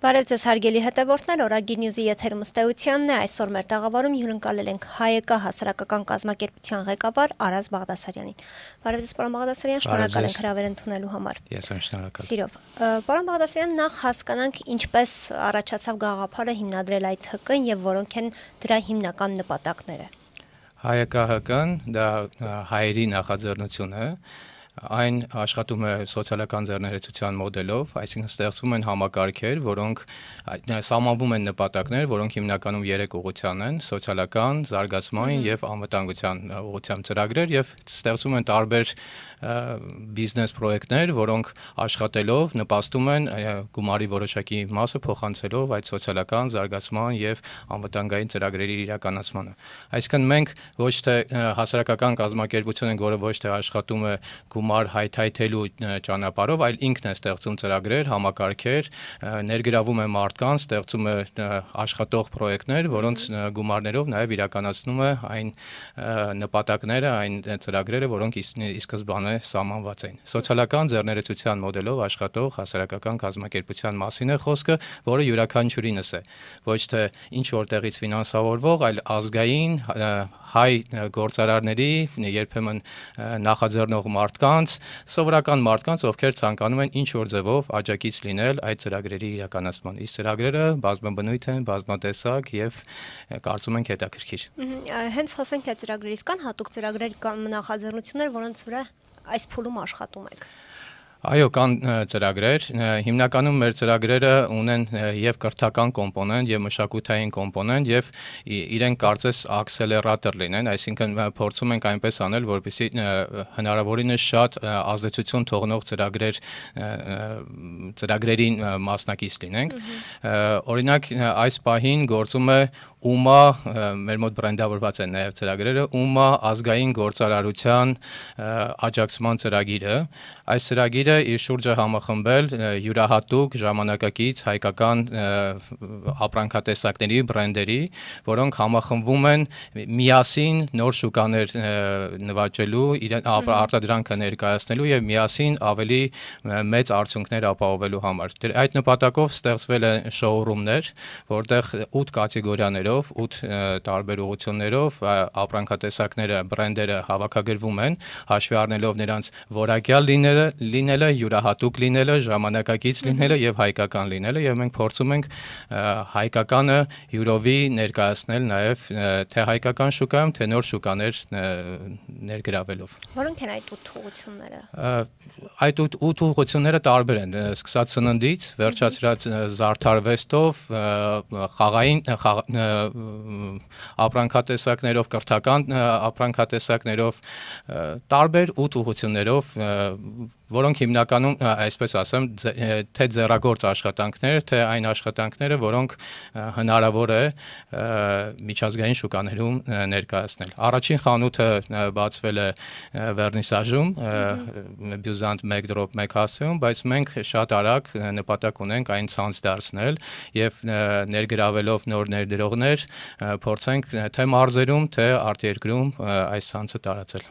Բարև ձեզ հարգելի հետևորդներ, Օրագիր Նյուզի եթերում ըստեյությանն է, այսօր մեր տաղավարում հյուրընկալել ենք ՀԱԵԿ հասարակական կազմակերպության ղեկավար Արազ Բաղդասարյանին։ Բարև ձեզ, պարոն Բաղդասարյան, շնորհակալ ենք հրավեր ընդունելու համար։ Ես եմ շնորհակալ։ Սիրով։ Պարոն Բաղդասարյան, նախ հասկանանք ինչպես առաջացավ գաղափարը հիմնադրել այդ ՀԿ-ն եւ որոնք են դրա հիմնական նպատակները։ ՀԱԵԿ-ն դա հայերի նախաձեռնություն է։ Այն աշխատում է սոցիալական ձեռներեցության մոդելով, այսինքն ստեղծվում են համակարգեր, որոնք սահմանվում են նպատակներ, որոնք հիմնականում 3 ուղղության են՝ սոցիալական, զարգացման եւ անվտանգության ուղղությամբ ծրագրեր եւ ստեղծում են տարբեր բիզնես պրոյեկտներ, որոնք աշխատելով նպաստում են գումարի որոշակի մասը փոխանցելով այդ սոցիալական զարգացման եւ անվտանգային ծրագրերի իրականացմանը։ Այսինքն մենք ոչ թե հասարակական կազմակերպություն ենք, որը ոչ թե աշխատում է գումար հայթայթելու ճանապարհով, այլ ինքն է ստեղծում ծրագրեր, համակարգեր, ներգրավում է մարդկանց, ստեղծում է աշխատող պրոյեկտներ, որոնց գումարներով նաև իրականացնում է այն նպատակները, այն ծրագրերը, որոնք ի սկզբանե սահմանված են։ Սոցիալական ձեռներեցության մոդելով աշխատող հասարակական կազմակերպության մասին է խոսքը, որը յուրաքանչյուրինս է, ոչ թե ինչ որտեղից ֆինանսավորվող, այլ ազգային հայ գործարարների, երբեմն նախաձեռնող մարդկանց, սովորական մարդկանց, ովքեր ցանկանում են ինչ որ ձևով աջակից լինել այդ ծրագրերի իրականացման։ Իսկ ծրագրերը բազմաբնույթ են, բազմատեսակ եւ կարծում ենք հետաքրքիր։ Հենց խոսենք այդ ծրագրերից, կան հատուկ ծրագրեր կամ նախաձեռնություններ, որոնց վրա այս փուլում աշխատում եք։ Այո, կան ծրագրեր, հիմնականում մեր ծրագրերը ունեն եւ կրթական կոմպոնենտ եւ մշակութային կոմպոնենտ եւ իրենք կարծես աքսելերատոր լինեն, այսինքն փորձում ենք այնպես անել, որպեսզի հնարավորինս շատ ազդեցություն թողնող ծրագրերին մասնակից լինենք։ Օրինակ, այս պահին գործում է ՈՒՄԱ, մեր մոտ բրենդավորված են նաև ծրագրերը, ՈՒՄԱ ազգային գործարարության աջակցման ծրագիրը։ Այս ծրագիրը իր շուրջը համախմբել յուրահատուկ ժամանակակից հայկական ապրանքատեսակների, բրենդերի, որոնք համախմբվում են միասին նոր շուկաներ նվաճելու, արտադրանքը ներկայացնելու եւ միասին ավելի մեծ արդյունքներ ապահովելու համար։ Այդ նպատակով ստեղծվել են շոուրումներ, որտեղ 8 կատեգորիաներով 8 տարբեր ուղղություններով ապրանքատեսակները, բրենդերը հավաքագրվում են, հաշվի առնելով նրանց որակյալ լինելը, յուրահատուկ լինելը, ժամանակակից լինելը եւ հայկական լինելը, եւ մենք փորձում ենք հայկականը յուրովի ներկայացնել նաեւ թե հայկական շուկայում, թե նոր շուկաներ ներգրավելով։ Որոնք են այդ 8 ուղղությունները։ Այդ 8 ուղղությունները տարբեր են, սկսած սննդից, վերջացրած զարդարվեստով, խաղային ապրանքատեսակներով, կրթական ապրանքատեսակներով, տարբեր 8 ուղղություններով, որոնք հիմնականում, այսպես ասեմ, թե ձեռագործ աշխատանքներ, թե այն աշխատանքները, որոնք հնարավոր է միջազգային շուկաներում ներկայացնել։ Առաջին խանութը բացվել է Վերնիսաժում, Բյուզանտ 1 դրոպ 1 հասցեում, բայց մենք շատ արագ նպատակ ունենք այն ցանց դարձնել եւ ներգրավելով նոր ներդրողներ, փորձենք թե մարզերում, թե արտերկրում այս ցանցը տարածել։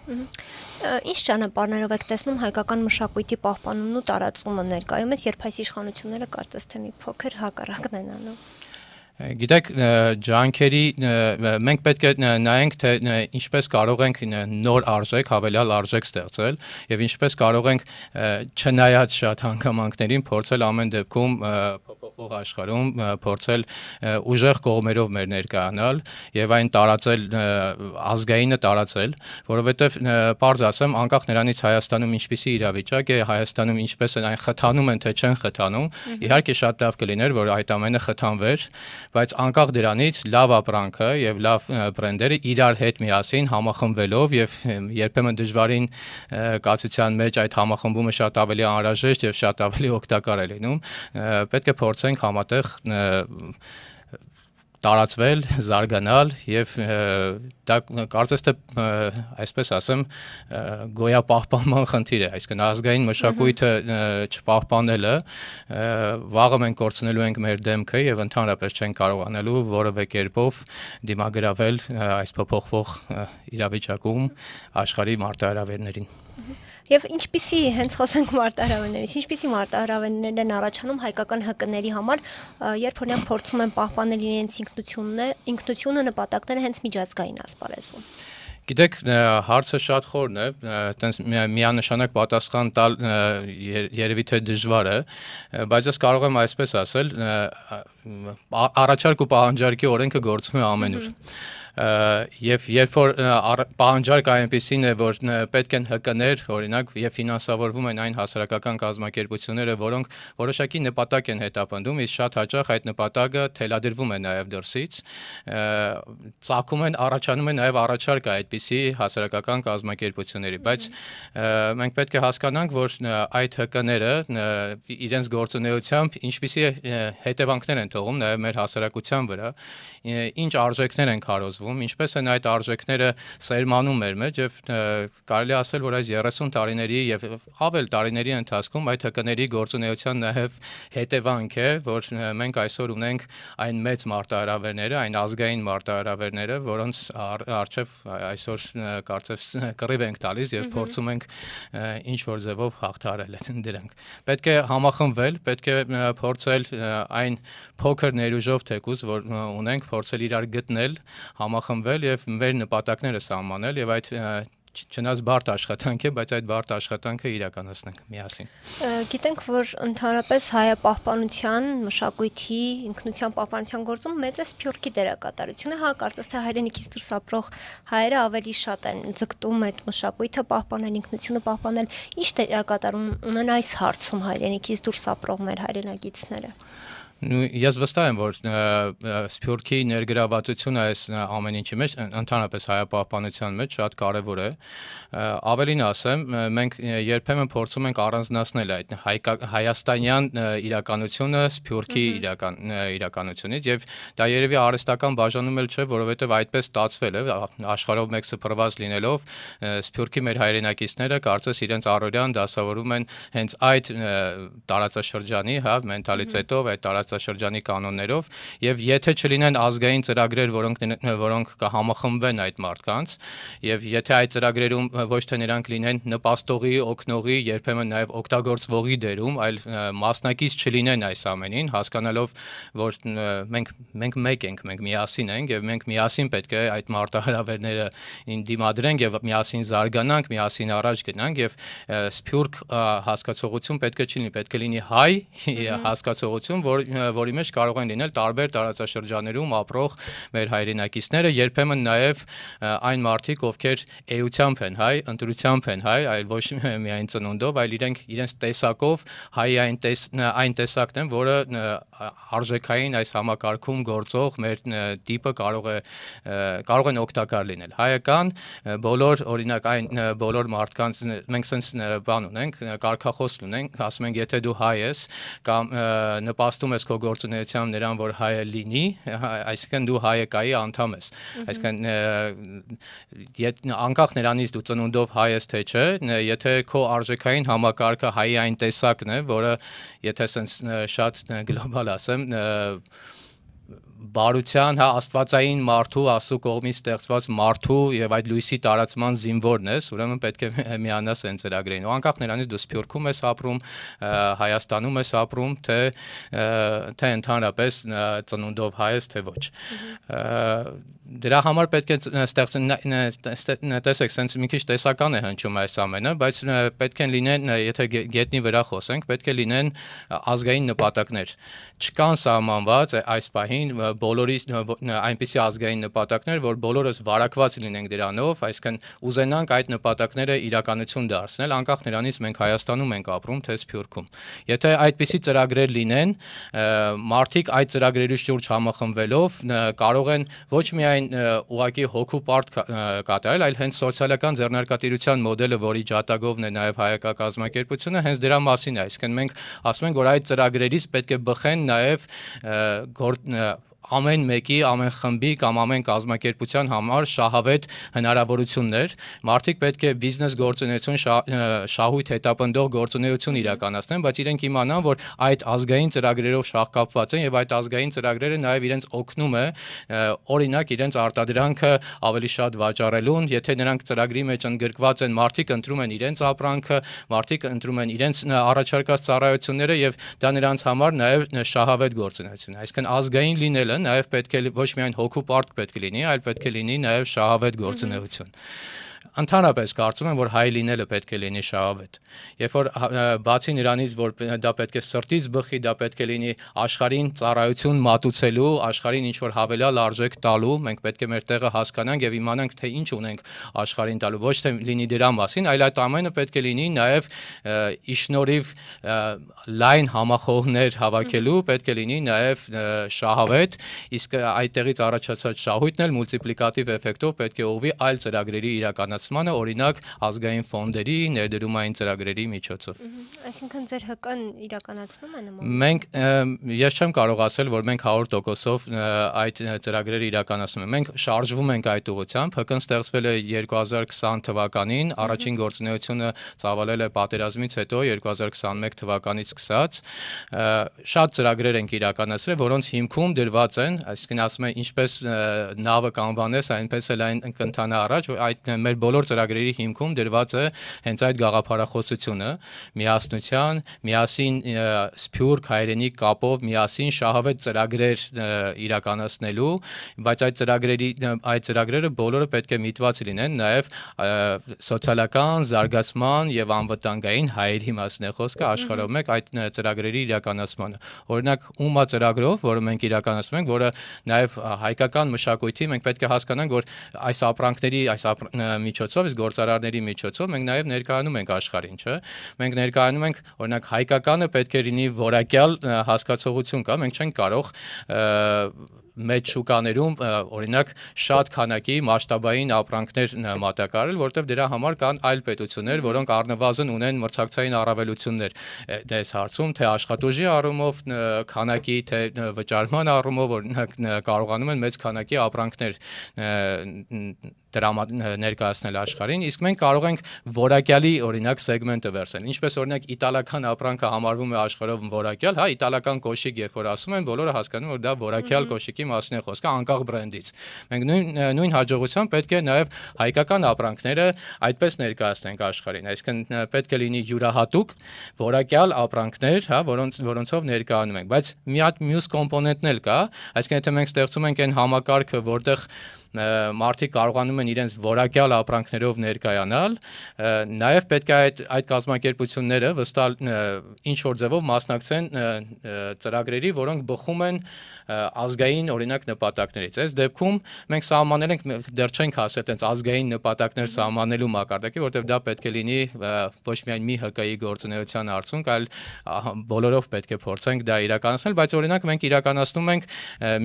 Ինչ ճանապարհներով եք տեսնում հայկական մշակույթի պահպանումն ու տարածումը ներկայումս, երբ այս իշխանությունները կարծես թե մի փոքր հակառակն են անում։ Գիտեք, ջանքերի մենք պետք է նայենք, թե ինչպես կարող ենք նոր արժեք, հավելյալ արժեք ստեղծել եւ ինչպես կարող ենք չնայած շատ հանգամանքներին փորձել ամեն դեպքում փոփոխող աշխարհում փորձել ուժեղ կողմերով մեր ներկայանալ եւ այն տարածել, ազգայինը տարածել, որովհետեւ պարզ ասեմ, անկախ նրանից Հայաստանում ինչպիսի իրավիճակ է, Հայաստանում ինչպես են այն խթանում են, թե չեն խթանում, իհարկե շատ լավ կլիներ, որ այդ ամենը խթանվեր, բայց անկախ դրանից լավ ապրանքը եւ լավ բրենդերը իրար հետ միասին համախմբվելով եւ երբեմն դժվարին կացության մեջ այդ համախմբումը շատ ավելի անհրաժեշտ եւ շատ ավելի օգտակար է լինում, պետք է փորձենք համատեղ տարածվել, զարգանալ եւ դա կարծես թե այսպես ասեմ գոյապահպանման խնդիր է, այսինքն ազգային մշակույթը չպահպանելը վաղը մենք կորցնելու ենք մեր դեմքը եւ ընդհանրապես չենք կարողանալու որևէ կերպով դիմագրավել այս փոփոխվող իրավիճակում աշխարհի մարտահրավերներին։ Եվ ինչպիսի հենց խոսենք մարտահրավերներից, ինչպիսի մարտահրավերներ են առաջանում հայկական ՀԿ-ների համար, երբ օրինակ փորձում են պահպանել իրենց ինքնությունը նպատակները հենց միջազգային ասպարեզում։ Գիտեք, հարցը շատ խորն է, այտենց միանշանակ պատասխան տալ երևի թե դժվար է, բայց ես կարող եմ այսպես ասել, առաջարկ ու պահանջարկի օրենքը գործում է ամենուր։ Եվ երբ որ պահանջարկը այնպիսին է, որ պետք են ՀԿ-ներ, օրինակ, եւ ֆինանսավորվում են այն հասարակական կազմակերպությունները, որոնք որոշակի նպատակ են հետապնդում, իսկ շատ հաճախ այդ նպատակը թելադրվում է նաեւ դրսից, ծագում են, առաջանում է նաեւ առաջարկը այդպիսի հասարակական կազմակերպությունների, բայց մենք պետք է հասկանանք, որ այդ ՀԿ-ները իրենց գործունեությամբ ինչպիսի հետևանքներ են թողում նաեւ մեր հասարակության վրա, ինչ արժեքներ են քարոզվում, ինչպես են այդ արժեքները սերմանում մեր մեջ եւ կարելի ասել, որ այս 30 տարիների եւ ավել տարիների ընթացքում այդ ՀԿ-ների գործունեության նաեւ հետևանք է, որ մենք այսօր ունենք այն մեծ մարտահրավերները, այն ազգային մարտահրավերները, որոնց արժեվ այսօր կարծես կռիվ ենք տալիս եւ փորձում ենք ինչ որ ձևով հաղթահարել դրանք։ Պետք է համախմբվել, պետք է փորձել այն փոքր ներուժով թեկուզ, որ ունենք, փորձել իրար գտնել, համախմբվել եւ մեր նպատակները սահմանել եւ այդ չնայած բարդ աշխատանք է, բայց այդ բարդ աշխատանքը իրականացնենք միասին։ Գիտենք, որ ընդհանրապես հայապահպանության, մշակույթի, ինքնության պահպանության գործում մեծ է սփյուռքի դերակատարությունը, կարծես թե հայրենիքից դուրս ապրող հայերը ավելի շատ են ձգտում այդ մշակույթը պահպանել, ինքնությունը պահպանել։ Ինչ դերակատարում ունեն այս հարցում հայրենիքից դուրս ապրող մեր հայրենագիցները։ Ես վստահ եմ, որ սփյուռքի ներգրավվածությունը այս ամեն ինչի մեջ, ընդհանրապես հայապահպանության մեջ շատ կարևոր է։ Ավելին ասեմ, մենք երբեմն փորձում ենք առանձնացնել այդ հայաստանյան իրականությունը սփյուռքի իրականությունից եւ դա երևի արհեստական բաժանում էլ չէ, որովհետեւ այդպես ստացվել է, աշխարհով մեկ սփռված լինելով սփյուռքի մեր հայրենակիցները կարծես իրենց առօրյան դասավորում են հենց այդ տարածաշրջանի, մենթալիտետով, այդ շրջանի կանոններով եւ եթե չլինեն ազգային ծրագրեր, որոնք կհամախմբվեն այդ մարդկանց եւ եթե այդ ծրագրերում ոչ թե նրանք լինեն նպաստողի, օգնողի, երբեմն նաեւ օգտագործվողի դերում, այլ մասնակից չլինեն այս ամենին, հասկանալով, որ մենք մեկ ենք, մենք միասին ենք եւ մենք միասին պետք է այդ մարտահրավերները դիմադրենք եւ միասին զարգանանք, միասին առաջ գնանք եւ սփյուռք հասկացողություն պետք է չլինի, պետք է լինի հայ հասկացողություն, որի մեջ կարող են լինել տարբեր տարածաշրջաներում ապրող մեր հայրենակիցները, երբեմն նաև այն մարդիկ, ովքեր էությամբ են հայ, ընտրությամբ են հայ, այլ ոչ միայն ծնունդով, այլ իրենց տեսակով հայ այն տեսակն են, որը արժեքային այս համակարգում գործող մեր տիպը կարող են օգտակար լինել։ Հայական բոլոր, օրինակ այն բոլոր մարդկանց մենք sense բան ունենք, կարգախոս ունենք, ասում ենք, եթե դու հայ ես կամ նպաստում ես քո գործունեությամբ նրան, որ հայը լինի, այսինքն դու հայկայի անդամ ես։ Այսինքն անկախ նրանից դու ծնունդով հայ ես թե չէ, եթե քո արժեքային համակարգը հայի այն տեսակն է, որը եթե sense շատ գլոբալ ասեմ, բարության, աստվածային մարդու, Աստծո կողմից ստեղծված մարդու եւ այդ լույսի տարածման զինվորն ես, ուրեմն պետք է միանաս այն ծրագրերին։ Ու անկախ նրանից դու սփյուռքում ես ապրում, Հայաստանում ես ապրում, թե ընդհանրապես ծնունդով հայ ես, թե ոչ։ Դրա համար պետք է տեսեք, sense մի քիչ տեսական է հնչում այս ամենը, բայց պետք են լինեն, եթե գետնի վրա խոսենք, պետք է լինեն ազգային նպատակներ։ Չկան սահմանված այս պահին բոլորի այնպիսի ազգային նպատակներ, որ բոլորս վարակված լինենք դրանով, այսինքն ուզենանք այդ նպատակները իրականություն դարձնել, անկախ նրանից մենք Հայաստանում ենք ապրում, թե Սփյուռքում։ Եթե այդպիսի ծրագրեր լինեն, մարդիկ այդ ծրագրերի շուրջ համախմբվելով կարող են ոչ միայն ուղղակի հոգու պարտ կատարել, այլ հենց սոցիալական ձեռնարկատիրության մոդելը, որի ջատագովն է նաև հայկական կազմակերպությունը, հենց դրա մասին է, այսինքն մենք ասում ենք, որ այդ ծրագրերից պետք է բխեն նաև ամեն մեկի, ամեն խմբի կամ ամեն կազմակերպության համար շահավետ հնարավորություններ։ Մարդիկ պետք է բիզնես գործունեություն, շահույթ հետապնդող գործունեություն իրականացնեն, բայց իրենք իմանան, որ այդ ազգային ծրագրերով շահկապված են եւ այդ ազգային ծրագրերը նաեւ իրենց օգնում է, օրինակ իրենց արտադրանքը ավելի շատ վաճառելուն, եթե նրանք ծրագրի մեջ ընդգրկված են, մարդիկ ընտրում են իրենց ապրանքը, մարդիկ ընտրում են իրենց առաջարկած ծառայությունները եւ դա նրանց համար նաեւ շահավետ գործունեություն է։ Այսինքն ազգային լինելը նաեւ պետք է ոչ միայն հոգու պարտք պետք է լինի, այլ պետք է լինի նաեւ շահավետ գործունեություն։ Ընդհանրապես կարծում եմ, որ հայ լինելը պետք է լինի շահավետ։ Երբ որ բացի նրանից, որ դա պետք է սրտից բխի, դա պետք է լինի աշխարհին ծառայություն մատուցելու, աշխարհին ինչ որ հավելյալ արժեք տալու, մենք պետք է մեր տեղը հասկանանք եւ իմանանք, թե ինչ ունենք աշխարհին տալու, ոչ թե լինի դրա մասին, այլ այդ ամենը պետք է լինի նաեւ իշնորհիվ լայն համախոհներ հավաքելու, պետք է լինի նաեւ շահավետ, իսկ այդտեղից առաջացած շահույթն էլ մուլտիպլիկատիվ էֆեկտով պետք է ուղղվի այլ ծրագրերի իրականացմանը, օրինակ ազգային ֆոնդերի, ներդրումային ծրագրերի միջոցով։ Այսինքն ձեր ՀԿ-ն իրականացնում է նման։ Մենք ես չեմ կարող ասել, որ մենք 100%-ով այդ ծրագրերը իրականացնում ենք։ Մենք շարժվում ենք այդ ուղղությամբ։ ՀԿ-ն ստեղծվել է 2020 թվականին, առաջին գործունեությունը ծավալել է պատերազմից հետո 2021 թվականից սկսած։ Շատ ծրագրեր ենք իրականացրել, որոնց հիմքում դրված են, այսինքն ասում են ինչպես նավը կանվանես, այնպես էլ այն կընթանա առաջ, այդ մեր բոլոր ծրագրերի հիմքում դրված է հենց այդ գաղափարախոսությունը, միասնության, միասին սփյուռք հայրենիք կապով միասին շահավետ ծրագրեր իրականացնելու, բայց այդ ծրագրերը բոլորը պետք է միտված լինեն նաև սոցիալական զարգացման եւ անվտանգային հայերի մասին է խոսքը աշխարհով մեկ այդ ծրագրերի իրականացմանը։ Օրինակ ՈՒՄԱ ծրագրով, որը մենք իրականացնում ենք, որը նաև հայկական մշակույթի մենք պետք է հասկանանք, որ այս ապրանքների միջոցով, իսկ գործարարների միջոցով մենք նաև ներկայանում ենք աշխարհին, չէ՞։ Մենք ներկայանում ենք, օրինակ հայկականը պետք է լինի որակյալ հասկացողություն կա, մենք չենք կարող մեծ շուկաներում օրինակ շատ քանակի մասշտաբային ապրանքներ մատակարարել, որտեղ դրա համար կան այլ պետություններ, որոնք առնվազն ունեն մրցակցային առավելություններ դες հարցում, թե աշխատուժի առումով, քանակի, թե վճարման առումով, օրինակ կարողանում են մեծ քանակի ապրանքներ ներկայացնել աշխարհին, իսկ մենք կարող ենք որակյալի օրինակ սեգմենտը վերցնել։ Ինչպես օրինակ իտալական ապրանքը համարվում է աշխարհով որակյալ, հա, իտալական կոշիկ, երբ որ ասում են, բոլորը հասկանում որ դա որակյալ կոշիկի մասին է խոսքը, անկախ բրենդից։ Մենք նույն հաջողությամբ պետք է նաև հայկական ապրանքները այդպես ներկայացնենք աշխարհին, այսինքն պետք է լինի յուրահատուկ, որակյալ ապրանքներ, հա, որոնցով ներկայանում ենք, բայց մի հատ մյուս կոմպոնենտն էլ կա, այսինքն եթե մենք ստեղծում ենք այն համակարգը, որտեղ մարդիկ կարողանում են իրենց որակյալ ապրանքներով ներկայանալ, նաև պետք է այդ կազմակերպությունները վստահ ինչ որ ձևով մասնակցեն ծրագրերի, որոնք բխում են ազգային օրինակ նպատակներից։ Այս դեպքում մենք սահմանել ենք, դեռ չենք հասել այնց ազգային նպատակներ սահմանելու մակարդակի, որտեղ դա պետք է լինի ոչ միայն մի ՀԿ-ի գործունեության արդյունք, այլ բոլորով պետք է փորձենք դա իրականացնել, բայց օրինակ մենք իրականացնում ենք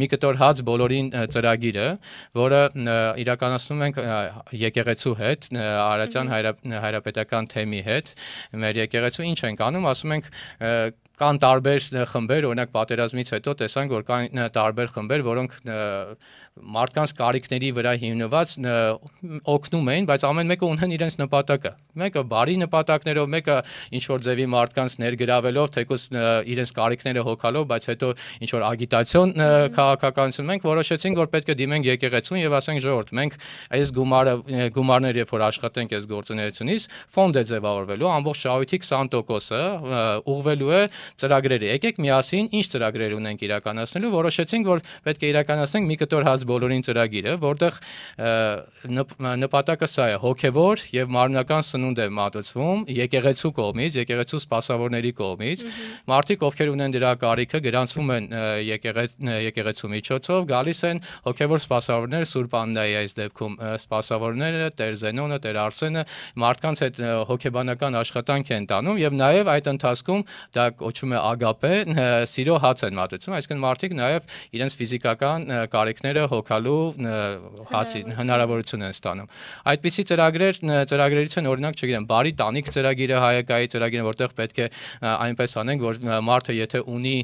մի կտոր հաց բոլորին ծրագիրը, որը իրականացնում ենք եկեղեցու հետ, Արարատյան հայրապետական թեմի հետ, մեր եկեղեցու ինչ ենք անում, ասում ենք կան տարբեր խմբեր, օրինակ պատերազմից հետո տեսանք, որ կան տարբեր խմբեր, որոնք մարդկանց կարիքների վրա հիմնված օգնում էին, բայց ամեն մեկը ունեն իրենց նպատակը։ Մեկը բարի նպատակներով, մեկը ինչ որ ձևի մարդկանց ներգրավելով, թեկուզ իրենց կարիքները հոգալով, բայց հետո ինչ որ ագիտացիոն քաղաքականություն։ Մենք որոշեցինք, որ պետք է դիմենք եկեղեցուն եւ ասենք ժողովուրդ, մենք այս գումարներ երբ որ աշխատենք այս գործունեությունից, ֆոնդ է ձևավորվելու, ամբողջ շահույթի 20%-ը ուղղվելու է ծրագրերի։ Եկեք միասին ինչ ծրագրեր ունենք իրականացնելու, որոշեցինք, որ պետք է իրականացնենք մի կտոր հաց բոլորին ծրագիրը, որտեղ նպատակը սա է, հոգևոր եւ մարմնական սնունդ է մատուցվում եկեղեցու կողմից, եկեղեցու սպասավորների կողմից։ Մարդիկ, ովքեր ունեն դրա կարիքը, գրանցվում են եկեղեցու միջոցով, գալիս են հոգևոր սպասավորներ, Սուրբ Աննայի այս դեպքում սպասավորները, Տեր Զենոնը, Տեր Արսենը, մարդկանց հետ հոգեբանական աշխատանք են տանում եւ նաեւ այդ ընթացքում դա կոչվում է ագապե, սիրո հաց են մատուցում, այսինքն մարդիկ նաև իրենց ֆիզիկական կարիքները հոգալու հնարավորություն են ստանում։ Այդպիսի ծրագրերից են օրինակ, չգիտեմ, բարի տանիք ծրագիրը, հայկայի ծրագիրը, որտեղ պետք է այնպես անենք, որ մարդը եթե ունի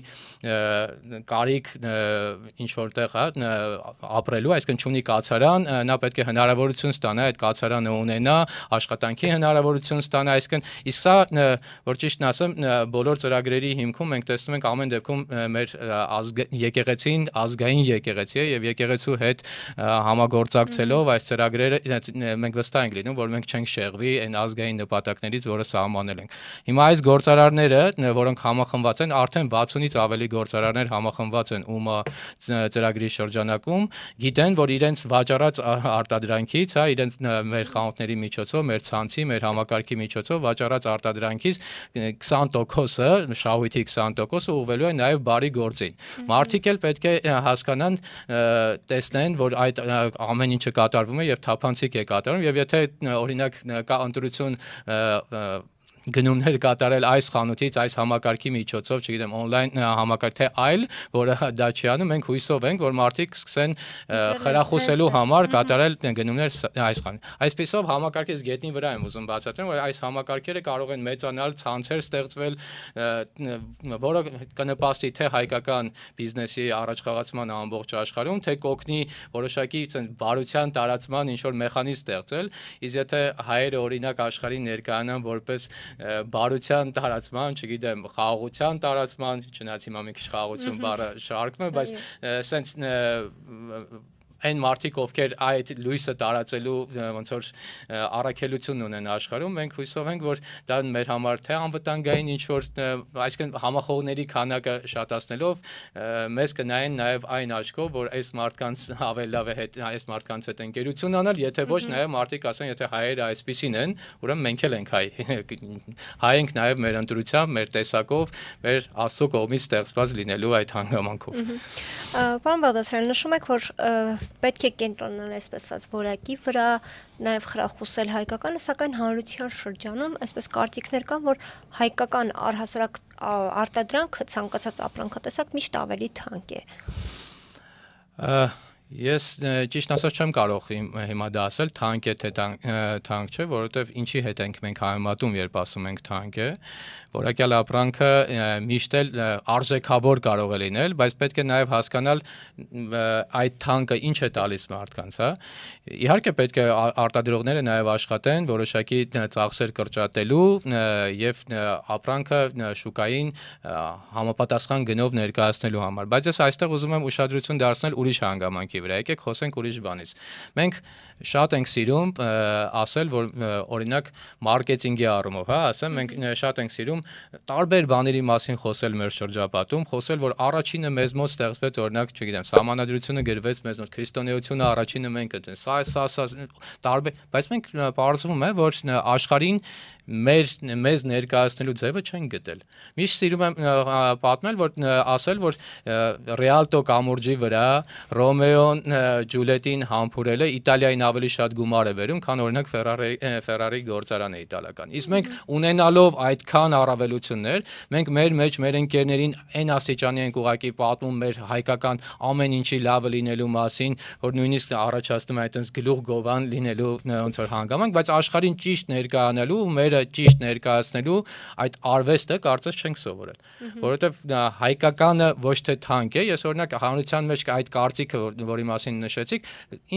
կարիք ինչ որտեղ ապրելու, այսինքն չունի կացարան, նա պետք է հնարավորություն ստանա այդ կացարանը ունենա, աշխատանքի հնարավորություն ստանա, այսինքն իսկ սա, որ ճիշտն ասեմ, բոլոր ծրագրերի հիմքում մենք տեսնում ենք ամեն դեպքում մեր եկեղեցին ազգային եկեղեցի է եւ եկեղեցու հետ համագործակցելով այս ծրագրերը մենք վստահ ենք լինում, որ մենք չենք շեղվի այն ազգային նպատակներից, որը սահմանել ենք։ Հիմա այս գործարարները, որոնք համախմբված են, արդեն 60-ից ավելի գործարարներ համախմբված են ՈՒՄԱ ծրագրի շրջանակում, գիտեն, որ իրենց վաճառած արտադրանքից, իրենց մեր խանութների միջոցով, մեր ցանցի, մեր համակարգի միջոցով վաճառած արտադրանքից 20%-ը, շահույթի 20%-ը ուղղվելու է նաև բարի գործին։ Մարդիկ էլ պետք է հասկանան, տեսնեն, որ այդ ամեն ինչը կատարվում է եւ թափանցիկ է կատարվում եւ եթե օրինակ կա ընտրություն գնումներ կատարել այս խանութից, այս համակարգի միջոցով, չգիտեմ, on-line համակարգ թե այլ, որը դա չի անում, մենք հույսով ենք, որ մարդիկ սկսեն խրախուսելու համար կատարել գնումներ այս խանութ։ Այսպիսով համակարգից գետնի վրա եմ ուզում բացատրեմ, որ այս համակարգերը կարող են մեծանալ, ցանցեր ստեղծվել, որը կնպաստի թե հայկական բիզնեսի առաջխաղացման ամբողջ աշխարհում, թե կօգնի որոշակի բարության տարածման ինչ-որ մեխանիզմ ստեղծել, իսկ եթե հայերը օրինակ աշխարհին ներկայանան որպես բարության տարածման, չգիտեմ, խաղաղության տարածման, չնայած հիմա մի քիչ խաղաղություն բառը շարքում է, բայց սենց այն մարդիկ, ովքեր այդ լույսը տարածելու ոնց որ առաքելություն ունեն աշխարհում, մենք հույսով ենք, որ դա մեր համար թե անվտանգային ինչ որ, այսինքն համախոհների քանակը շատացնելով մեզ կնայեն նաև այն աչքով, որ այս մարդկանց ավելի լավ է այս մարդկանց հետ ընկերություն անել, եթե ոչ նաև մարդիկ ասեն, եթե հայերը այսպիսին են, ուրեմն մենք էլ ենք հայ ենք նաև մեր ընտրությամբ, մեր տեսակով, մեր Աստծո կողմից ստեղծված լինելու այդ հանգամանքով։ Պարոն Բաղդասարյան, նշում եք, որ պետք է կենտրոնանալ այսպես ասած որակի վրա, նաև խրախուսել հայկականը, սակայն հանրության շրջանում այսպես կարծիքներ կան, որ հայկական առհասարակ արտադրանքը ցանկացած ապրանքատեսակ միշտ ավելի թանկ է։ Ես ճիշտ ասած չեմ կարող հիմա դա ասել, թանկ է թե թանկ չէ, որովհետև ինչի հետ ենք մենք համեմատում, երբ ասում ենք թանկ է, որակյալ ապրանքը միշտ էլ արժեքավոր կարող է լինել, բայց պետք է նաև հասկանալ այդ թանկը ինչ է տալիս մարդկանց, հա։ Իհարկե պետք է արտադրողները նաև աշխատեն որոշակի ծախսեր կրճատելու եւ ապրանքը շուկային համապատասխան գնով ներկայացնելու համար, բայց ես այստեղ ուզում եմ ուշադրություն դարձնել ուրիշ հանգամանքի վրա, եկեք խոսենք ուրիշ բանից։ Մենք շատ ենք սիրում ասել, որ օրինակ մարքեթինգի առումով, հա, ասեմ, մենք շատ ենք սիրում տարբեր բաների մասին խոսել մեր շրջապատում, խոսել, որ առաջինը մեզ մոտ ստեղծվեց, օրինակ, չգիտեմ, սահմանադրությունը գրվեց մեզ մոտ, քրիստոնեությունը առաջինը մենք ընտրենք, սա տարբեր, բայց մենք պարզվում է, որ աշխարհին մեզ ներկայացնելու ձևը չեն գտել։ Միշտ սիրում եմ պատմել, որ ասել, որ Ռիալտո կամուրջի վրա Ռոմեոն Ջուլիետին համբուրելը Իտալիային ավելի շատ գումար է վերում, քան օրինակ Ֆերարի գործարանը իտալական։ Իսկ մենք ունենալով այդքան առավելություններ, մենք մեր մեջ մեր ընկերներին այն աստիճանի ենք ուղակի պատմում մեր հայկական ամեն ինչի լավը լինելու մասին, որ նույնիսկ առաջացնում է այդպես գլուխ գովան լինելու ոնց որ հանգամանք, բայց աշխարհին ճիշտ ներկայանալու ու մեր ճիշտ ներկայացնելու այդ արվեստը կարծես չենք սովորել, որովհետև հայկականը ոչ թե թանկ է, ես օրինակ հանրության մեջ այդ կարծիքը, որի մասին նշեցիք,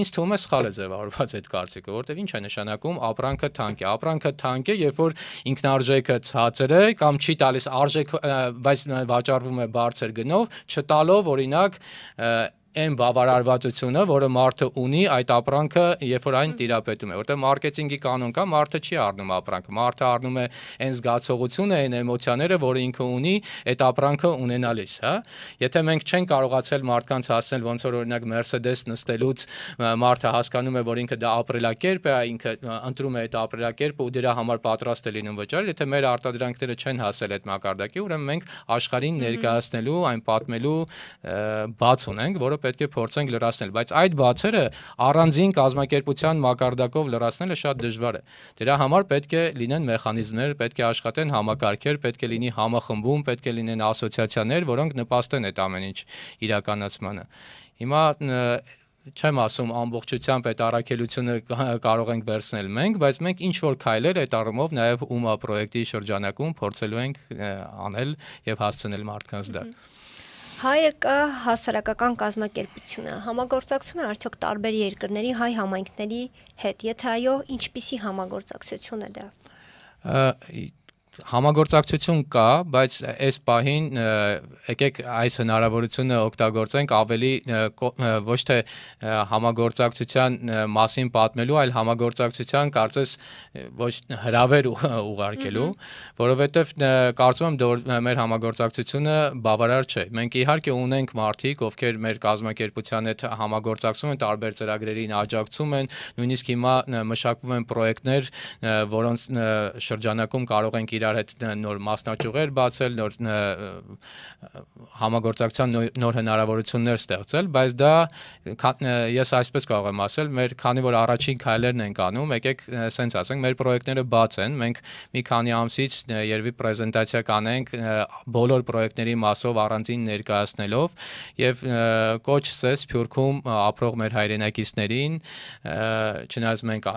ինձ թվում է սխալ է ձևավորված այդ կարծիքը, որովհետև ինչ է նշանակում ապրանքը թանկ է, ապրանքը թանկ է, երբ որ ինքնարժեքը ցածր է կամ չի տալիս արժեք, բայց վաճառվում է բարձր գնով, չտալով օրինակ այն բավարարվածությունը, որը մարդը ունի այդ ապրանքը, երբ որ այն տիրապետում է, որտեղ մարքեթինգի կանոն կա, մարդը չի առնում ապրանքը, մարդը առնում է այն զգացողությունը, այն էմոցիաները, որը ինքը ունի այդ ապրանքը ունենալիս, հա։ Եթե մենք չենք կարողացել մարդկանց հասնել, ոնց որ օրինակ Mercedes նստելուց մարդը հասկանում է, որ ինքը դա ապրելակերպ է, ինքը ընտրում է այդ ապրելակերպը ու դրա համար պատրաստ է լինում վճարել, եթե մեր արտադրանքները չեն հասել այդ մակարդակի, ուրեմն մենք աշխարհին ներկայացնելու, այն պատմելու բաց ունենք, որը պետք է փորձենք լրացնել, բայց այդ բացերը առանձին կազմակերպության մակարդակով լրացնելը շատ դժվար է։ Դրա համար պետք է լինեն մեխանիզմներ, պետք է աշխատեն համակարգեր, պետք է լինի համախմբում, պետք է լինեն ասոցիացիաներ, որոնք նպաստեն այդ ամեն ինչ իրականացմանը։ Հիմա չեմ ասում ամբողջությամբ այդ առաքելությունը կարող ենք վերցնել մենք, բայց մենք ինչ որ քայլեր այդ առումով նաև ՈՒՄԱ պրոյեկտի շրջանակում փորձելու ենք անել եւ հասցնել մարդկանց դա։ ՀԱԵԿ հասարակական կազմակերպությունը համագործակցում է արդյոք տարբեր երկրների հայ համայնքների հետ, եթե այո, ինչպիսի համագործակցություն է դա։ Համագործակցություն կա, բայց այս պահին եկեք այս հնարավորությունը օգտագործենք ավելի ոչ թե համագործակցության մասին պատմելու, այլ համագործակցության կարծես ոչ հրավեր ուղարկելու, որովհետև կարծում եմ որ մեր համագործակցությունը բավարար չէ։ Մենք իհարկե ունենք մարդիկ, ովքեր մեր կազմակերպության հետ համագործակցում են, տարբեր ծրագրերին աջակցում են, նույնիսկ հիմա մշակվում են պրոյեկտներ, որոնց շրջանակում կարող ենք իրար հետ նոր մասնաճյուղեր բացել, նոր համագործակցության նոր հնարավորություններ ստեղծել, բայց դա ես այսպես կարող եմ ասել, մեր քանի որ առաջին քայլերն ենք անում, եկեք սենց ասենք, մեր պրոյեկտները բաց են, մենք մի քանի ամսից երևի պրեզենտացիա կանենք բոլոր պրոյեկտների մասով առանձին ներկայացնելով եւ կոչս է Սփյուռքում ապրող մեր հայրենակիցներին, չնայած մենք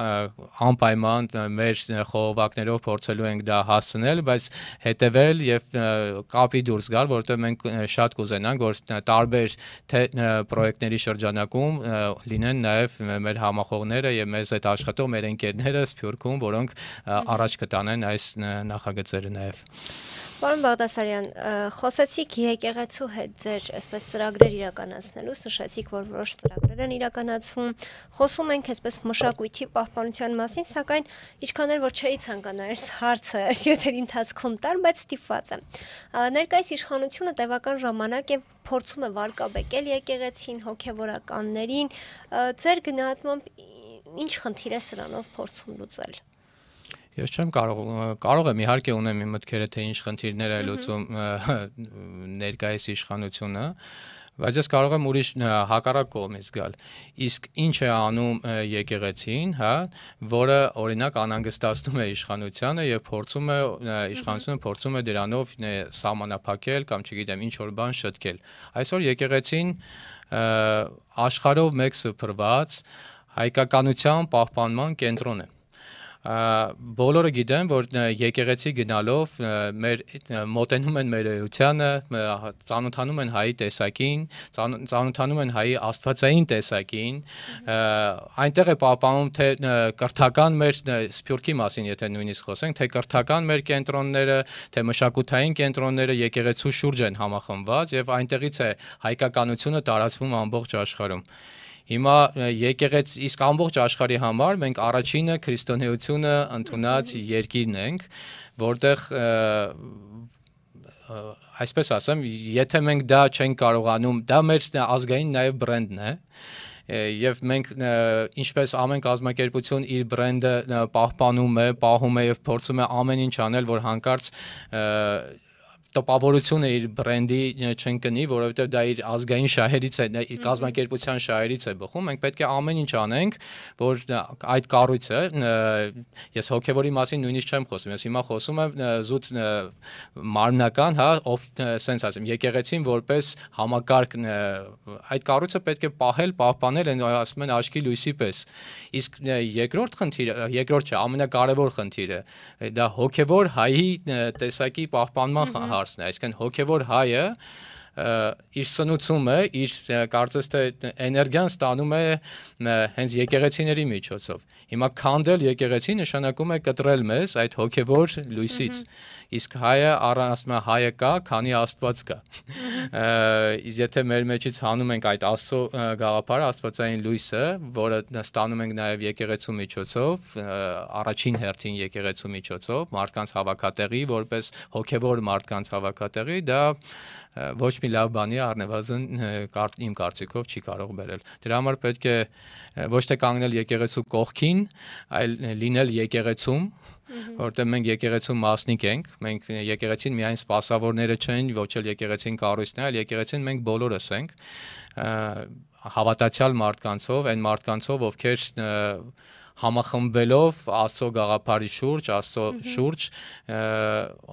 անպայման մեր խողովակներով փորձելու ենք դա հասցնել, բայց հետևել եւ կապի դուրս գալ, որովհետեւ մենք շատ կուզենանք, որ տարբեր պրոյեկտների շրջանակում լինեն նաեւ մեր համախոհները եւ մեզ հետ աշխատող մեր ընկերները Սփյուռքում, որոնք առաջ կտանեն այս նախագծերը նաեւ։ Պարոն Բաղդասարյան, խոսեցիք եկեղեցու հետ ձեր այսպես ծրագրեր իրականացնելուց, նշեցիք, որ որոշ ծրագրեր են իրականացվում, խոսում ենք այսպես մշակույթի պահպանության մասին, սակայն ինչքան էլ որ չէի ցանկանալ այս հարցը եթերի ընթացքում տալ, բայց ստիպված եմ։ Ներկայիս իշխանությունը տևական ժամանակ է փորձում է վարկաբեկել եկեղեցին, հոգևորականներին, ձեր գնահատմամբ ինչ խնդիր է սրանով փորձում լուծել։ Ես չեմ կարող եմ իհարկե ունեմ իմ մտքերը թե ինչ խնդիրներ է լուծում ներկայիս իշխանությունը, բայց ես կարող եմ ուրիշ հակառակ կողմից գալ։ Իսկ ինչ է անում եկեղեցին, հա, որը օրինակ անհանգստացնում է իշխանությանը եւ իշխանությունը փորձում է դրանով սահմանափակել կամ չգիտեմ ինչ որ բան շտկել։ Այսօր եկեղեցին աշխարհով մեկ սփռված հայկականության պահպանման կենտրոն է։ Բոլորը գիտեն, որ եկեղեցի գնալով մեր մոտենում են մեր էությանը, ծանոթանում են հայի տեսակին, ծանոթանում են հայի աստվածային տեսակին, այնտեղ է պահպանում թե կրթական մեր Սփյուռքի մասին, եթե նույնիսկ խոսենք, թե կրթական մեր կենտրոնները, թե մշակութային կենտրոնները եկեղեցու շուրջ են համախմբված եւ այնտեղից է հայկականությունը տարածվում ամբողջ աշխարհում։ Հիմա իսկ ամբողջ աշխարհի համար մենք առաջինը քրիստոնեությունը ընդունած երկիրն ենք, որտեղ այսպես ասեմ, եթե մենք դա չենք կարողանում, դա մեր ազգային նաև բրենդն է, եւ մենք ինչպես ամեն կազմակերպություն իր բրենդը պահպանում է, պահում է եւ փորձում է ամեն ինչ անել, որ հանկարծ տպավորությունը իր բրենդի չընկնի, որովհետև դա իր ազգային շահերից է, իր կազմակերպության շահերից է բխում, մենք պետք է ամեն ինչ անենք, որ այդ կառույցը, ես հոգևորի մասին նույնիսկ չեմ խոսում, ես հիմա խոսում եմ զուտ մարմնական, հա, սենց ասեմ, եկեղեցին որպես համակարգ, այդ կառույցը պետք է պահել, պահպանել, ասում են աչքի լույսի պես։ Իսկ երկրորդ խնդիրը, երկրորդ չէ, ամենակարևոր խնդիրը, դա հոգևոր հայի տեսակի պահպանման հարցն է, այսինքն հոգևոր հայը իր սնուցումը, իր կարծես թե էներգիան ստանում է հենց եկեղեցիների միջոցով։ Հիմա քանդել եկեղեցի նշանակում է կտրել մեզ այդ հոգևոր լույսից։ Իսկ հայը ասում է հայը կա, քանի Աստված կա։ Իսկ եթե մեր մեջից հանում ենք այդ Աստծո գաղափարը, աստվածային լույսը, որը ստանում ենք նաև եկեղեցու միջոցով, առաջին հերթին եկեղեցու միջոցով, մարդկանց հավաքատեղի, որպես հոգևոր մարդկանց հավաքատեղի, դա ոչ մի լավ բանի առնվազն իմ կարծիքով չի կարող բերել։ Դրա համար պետք է ոչ թե կանգնել եկեղեցու կողքին, այլ լինել եկեղեցում, որովհետև մենք եկեղեցու մասնիկ ենք, մենք եկեղեցին միայն սպասավորները չեն, ոչ էլ եկեղեցին կառույցն է, այլ եկեղեցին մենք բոլորս ենք, հավատացյալ մարդկանցով, այն մարդկանցով, ովքեր համախմբվելով Աստծո գաղափարի շուրջ, Աստծո շուրջ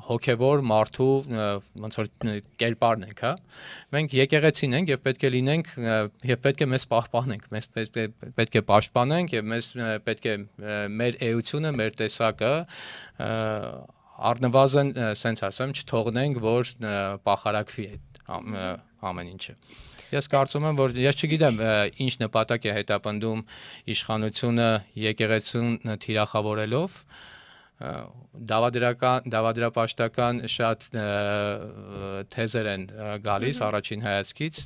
հոգևոր մարդու ոնց որ կերպարն ենք, հա։ Մենք եկեղեցին ենք եւ պետք է լինենք եւ պետք է մեզ պահպանենք, մեզ պետք է պաշտպանենք եւ մեզ պետք է մեր էությունը, մեր տեսակը առնվազն սենց ասեմ, չթողնենք, որ պախարակվի ամեն ինչը։ Ես կարծում եմ, որ ես չգիտեմ ինչ նպատակ է հետապնդում իշխանությունը եկեղեցուն թիրախավորելով, դավադրապաշտական շատ թեզեր են գալիս առաջին հայացքից,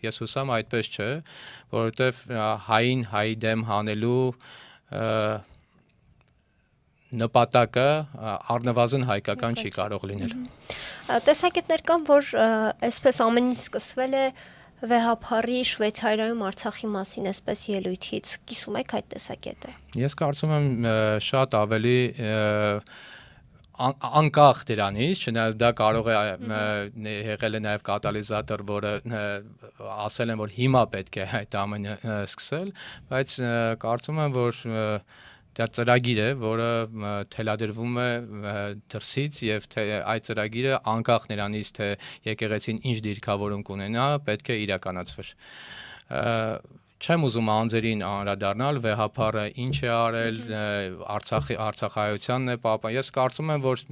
ես հուսամ այդպես չէ, որովհետև հային հայի դեմ հանելու նպատակը առնվազն հայկական չի կարող լինել։ Տեսակետներ կան, որ այսպես ամեն ինչ սկսվել է վեհափառի Շվեյցարիայում Արցախի մասին այսպես ելույթից, կիսում եք այդ տեսակետը։ Ես կարծում եմ շատ ավելի անկախ դրանից, չնայած դա կարող է եղել է նաև կատալիզատոր, որը ասել են, որ հիմա պետք է այդ ամենը սկսել, բայց կարծում եմ, որ դա ծրագիր է, որը թելադրվում է դրսից եւ այդ ծրագիրը անկախ նրանից թե եկեղեցին ինչ դիրքավորում կունենա, պետք է իրականացվեր։ Չեմ ուզում անձերին անդրադառնալ, վեհափառը ինչ է արել, Արցախայությանն է պահպան։ Ես կարծում եմ, որ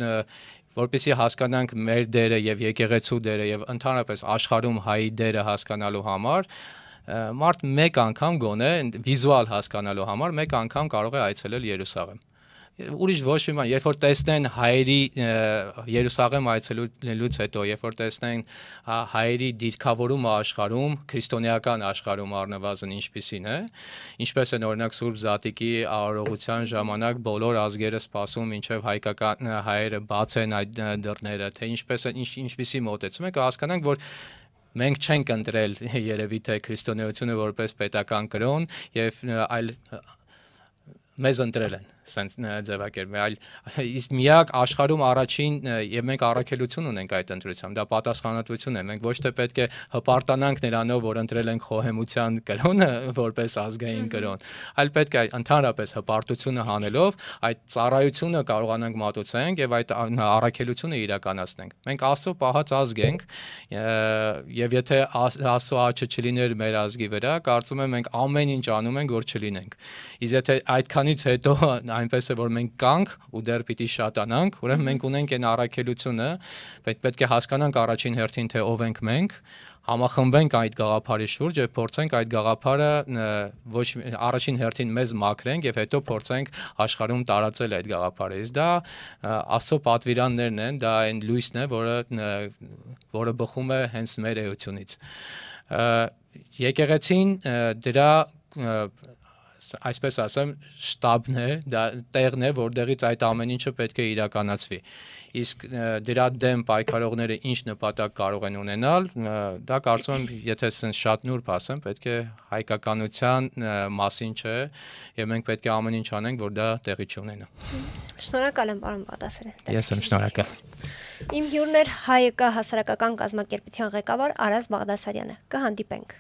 որպեսզի հասկանանք մեր դերը եւ եկեղեցու դերը եւ ընդհանրապես աշխարհում հայի դերը հասկանալու համար մարդ մեկ անգամ գոնե վիզուալ հասկանալու համար մեկ անգամ կարող է այցելել Երուսաղեմ։ Ուրիշ ոչ մի բան, երբ որ տեսնեն հայերի Երուսաղեմ այցելելուց հետո, երբ որ տեսնեն հայերի դիրքավորումը աշխարհում, քրիստոնեական աշխարհում առնվազն ինչպիսին է, ինչպես են օրինակ Սուրբ Զատիկի արարողության ժամանակ բոլոր ազգերը սպասում, մինչև հայկական հայերը բացեն այդ դռները, թե ինչպիսի մոտեցում է, կհասկանանք, որ մենք չենք ընտրել երևի թե քրիստոնեությունը որպես պետական կրոն եւ այլ մեզ ընտրել են սենց ձևակերպ, այլ իսկ միակ աշխարհում առաջին եւ մենք առաքելություն ունենք այդ ընտրությամբ, դա պատասխանատվություն է, մենք ոչ թե պետք է հպարտանանք նրանով, որ ընտրել ենք խոհեմության կրոնը որպես ազգային կրոն, այլ պետք է ընդհանրապես հպարտությունը հանելով այդ ծառայությունը կարողանանք մատուցենք եւ այդ առաքելությունը իրականացնենք։ Մենք Աստծո պահած ազգ ենք եւ եթե Աստծո աջը չլիներ մեր ազգի վրա, կարծում եմ մենք ամեն ինչ անում ենք, որ չլինենք։ Իսկ եթե այդքանից հետո այնպես է, որ մենք կանք ու դեռ պիտի շատանանք, ուրեմն մենք ունենք այն առաքելությունը, պետք է հասկանանք առաջին հերթին թե ով ենք մենք, համախմբենք այդ գաղափարի շուրջ եւ փորձենք այդ գաղափարը ոչ առաջին հերթին մեզ մաքրենք եւ հետո փորձենք աշխարհում տարածել այդ գաղափարը։ Իսկ դա Աստծո պատվիրաններն են, դա այն լույսն է, որը բխում է հենց մեր էությունից։ Եկեղեցին դրա այսպես ասեմ, շտաբն է, դա տեղն է, որտեղից այդ ամեն ինչը պետք է իրականացվի։ Իսկ դրա դեմ պայքարողները ինչ նպատակ կարող են ունենալ, դա կարծում եմ, եթե ասենց շատ նուրբ ասեմ, պետք է հայկականության մասին չէ, եւ մենք պետք է ամեն ինչ անենք, որ դա տեղի չունենա։ Շնորհակալ եմ, պարոն Բաղդասարյան։ Ես եմ շնորհակալ։ Իմ հյուրն էր ՀԱԵԿ հասարակական կազմակերպության ղեկավար Արազ Բաղդասարյանը։ Կհանդիպենք։